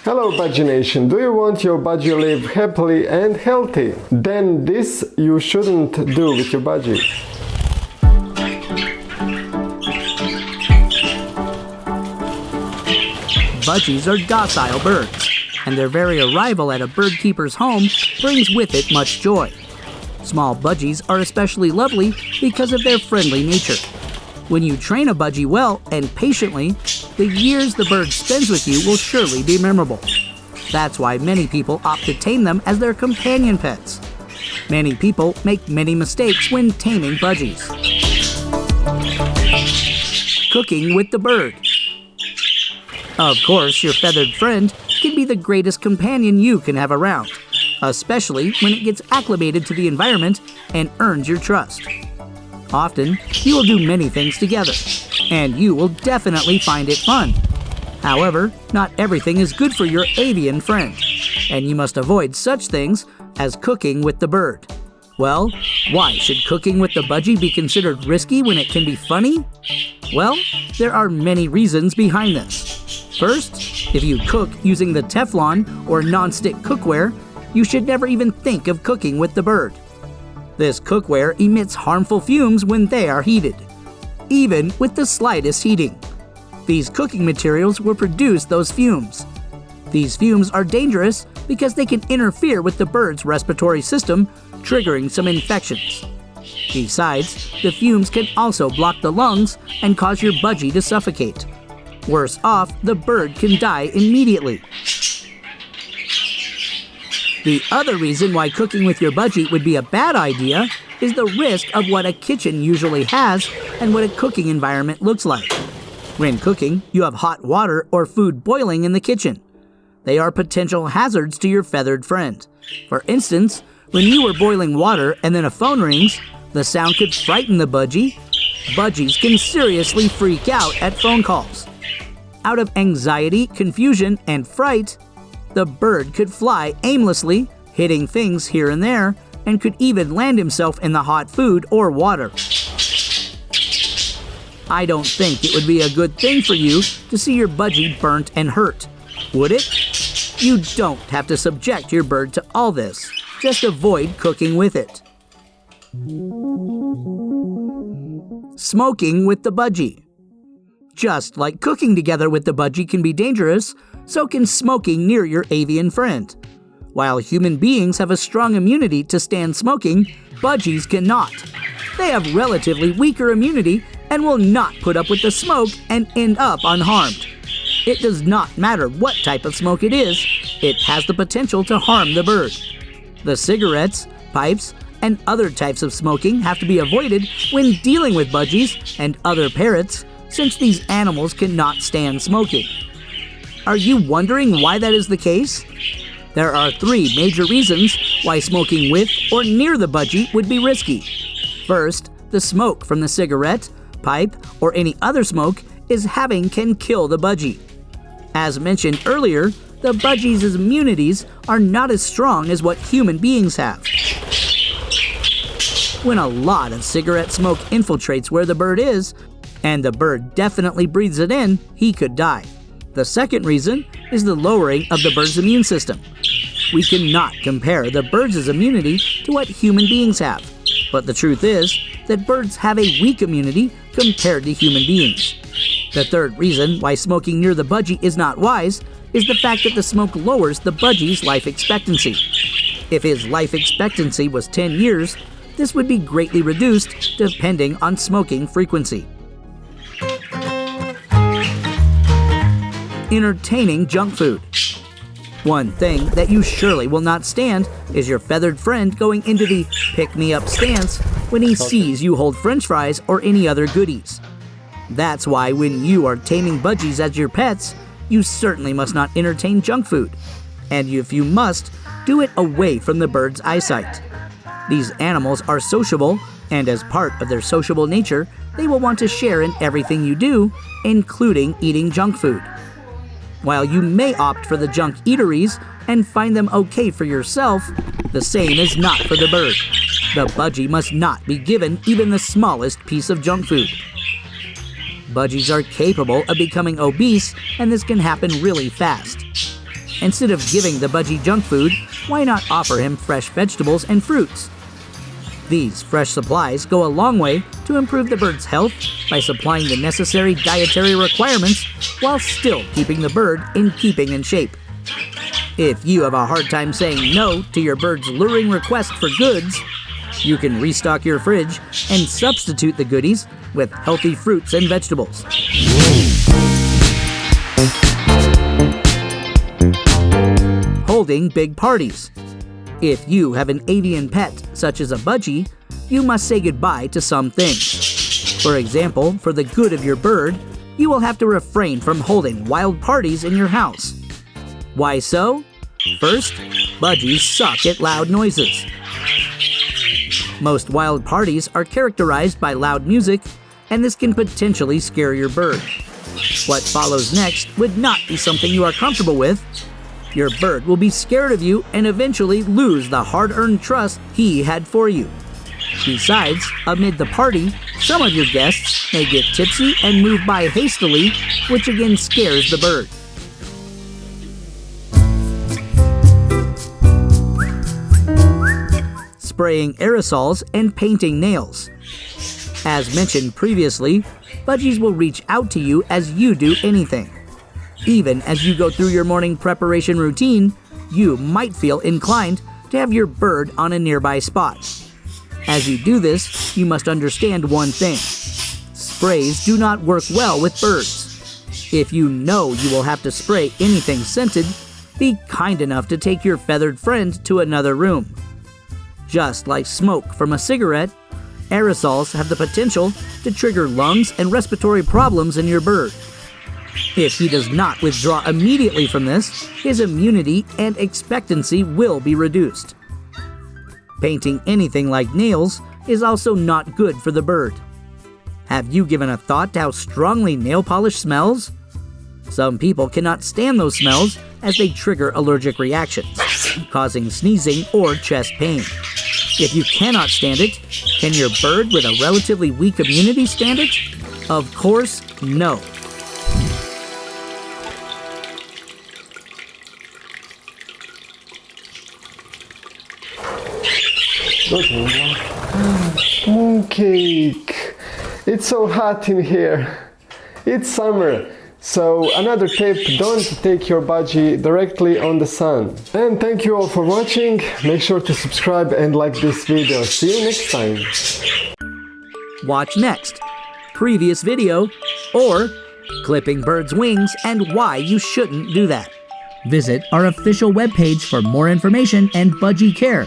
Hello Budgie Nation, do you want your budgie to live happily and healthy? Then this you shouldn't do with your budgie. Budgies are docile birds, and their very arrival at a bird keeper's home brings with it much joy. Small budgies are especially lovely because of their friendly nature. When you train a budgie well and patiently, the years the bird spends with you will surely be memorable. That's why many people opt to tame them as their companion pets. Many people make many mistakes when taming budgies. Cooking with the bird. Of course, your feathered friend can be the greatest companion you can have around, especially when it gets acclimated to the environment and earns your trust. Often, you will do many things together, and you will definitely find it fun. However, not everything is good for your avian friend, and you must avoid such things as cooking with the bird. Well, why should cooking with the budgie be considered risky when it can be funny? Well, there are many reasons behind this. First, if you cook using the Teflon or non-stick cookware, you should never even think of cooking with the bird. This cookware emits harmful fumes when they are heated, even with the slightest heating. These cooking materials will produce those fumes. These fumes are dangerous because they can interfere with the bird's respiratory system, triggering some infections. Besides, the fumes can also block the lungs and cause your budgie to suffocate. Worse off, the bird can die immediately. The other reason why cooking with your budgie would be a bad idea is the risk of what a kitchen usually has and what a cooking environment looks like. When cooking, you have hot water or food boiling in the kitchen. They are potential hazards to your feathered friend. For instance, when you were boiling water and then a phone rings, the sound could frighten the budgie. Budgies can seriously freak out at phone calls. Out of anxiety, confusion, and fright, the bird could fly aimlessly, hitting things here and there, and could even land himself in the hot food or water. I don't think it would be a good thing for you to see your budgie burnt and hurt, would it? You don't have to subject your bird to all this. Just avoid cooking with it. Smoking with the budgie. Just like cooking together with the budgie can be dangerous, so can smoking near your avian friend. While human beings have a strong immunity to stand smoking, budgies cannot. They have relatively weaker immunity and will not put up with the smoke and end up unharmed. It does not matter what type of smoke it is, it has the potential to harm the bird. The cigarettes, pipes, and other types of smoking have to be avoided when dealing with budgies and other parrots, since these animals cannot stand smoking. Are you wondering why that is the case? There are 3 major reasons why smoking with or near the budgie would be risky. First, the smoke from the cigarette, pipe, or any other smoke can kill the budgie. As mentioned earlier, the budgie's immunities are not as strong as what human beings have. When a lot of cigarette smoke infiltrates where the bird is, and the bird definitely breathes it in, he could die. The second reason is the lowering of the bird's immune system. We cannot compare the bird's immunity to what human beings have, but the truth is that birds have a weak immunity compared to human beings. The third reason why smoking near the budgie is not wise is the fact that the smoke lowers the budgie's life expectancy. If his life expectancy was 10 years, this would be greatly reduced depending on smoking frequency. Entertaining junk food. One thing that you surely will not stand is your feathered friend going into the pick-me-up stance when he sees you hold french fries or any other goodies. That's why when you are taming budgies as your pets, you certainly must not entertain junk food. And if you must, do it away from the bird's eyesight. These animals are sociable, and as part of their sociable nature, they will want to share in everything you do, including eating junk food. While you may opt for the junk eateries and find them okay for yourself, the same is not for the bird. The budgie must not be given even the smallest piece of junk food. Budgies are capable of becoming obese, and this can happen really fast. Instead of giving the budgie junk food, why not offer him fresh vegetables and fruits? These fresh supplies go a long way to improve the bird's health by supplying the necessary dietary requirements while still keeping the bird in keeping and shape. If you have a hard time saying no to your bird's luring request for goods, you can restock your fridge and substitute the goodies with healthy fruits and vegetables. Holding big parties. If you have an avian pet, such as a budgie, you must say goodbye to some things. For example, for the good of your bird, you will have to refrain from holding wild parties in your house. Why so? First, budgies suck at loud noises. Most wild parties are characterized by loud music, and this can potentially scare your bird. What follows next would not be something you are comfortable with. Your bird will be scared of you and eventually lose the hard-earned trust he had for you. Besides, amid the party, some of your guests may get tipsy and move by hastily, which again scares the bird. Spraying aerosols and painting nails. As mentioned previously, budgies will reach out to you as you do anything. Even as you go through your morning preparation routine, you might feel inclined to have your bird on a nearby spot. As you do this, you must understand one thing. Sprays do not work well with birds. If you know you will have to spray anything scented, be kind enough to take your feathered friend to another room. Just like smoke from a cigarette, aerosols have the potential to trigger lungs and respiratory problems in your bird. If he does not withdraw immediately from this, his immunity and expectancy will be reduced. Painting anything like nails is also not good for the bird. Have you given a thought to how strongly nail polish smells? Some people cannot stand those smells as they trigger allergic reactions, causing sneezing or chest pain. If you cannot stand it, can your bird with a relatively weak immunity stand it? Of course, no. Mooncake! It's so hot in here. It's summer. So another tip, don't take your budgie directly on the sun. And thank you all for watching. Make sure to subscribe and like this video. See you next time. Watch next, previous video, or clipping birds' wings and why you shouldn't do that. Visit our official webpage for more information and budgie care.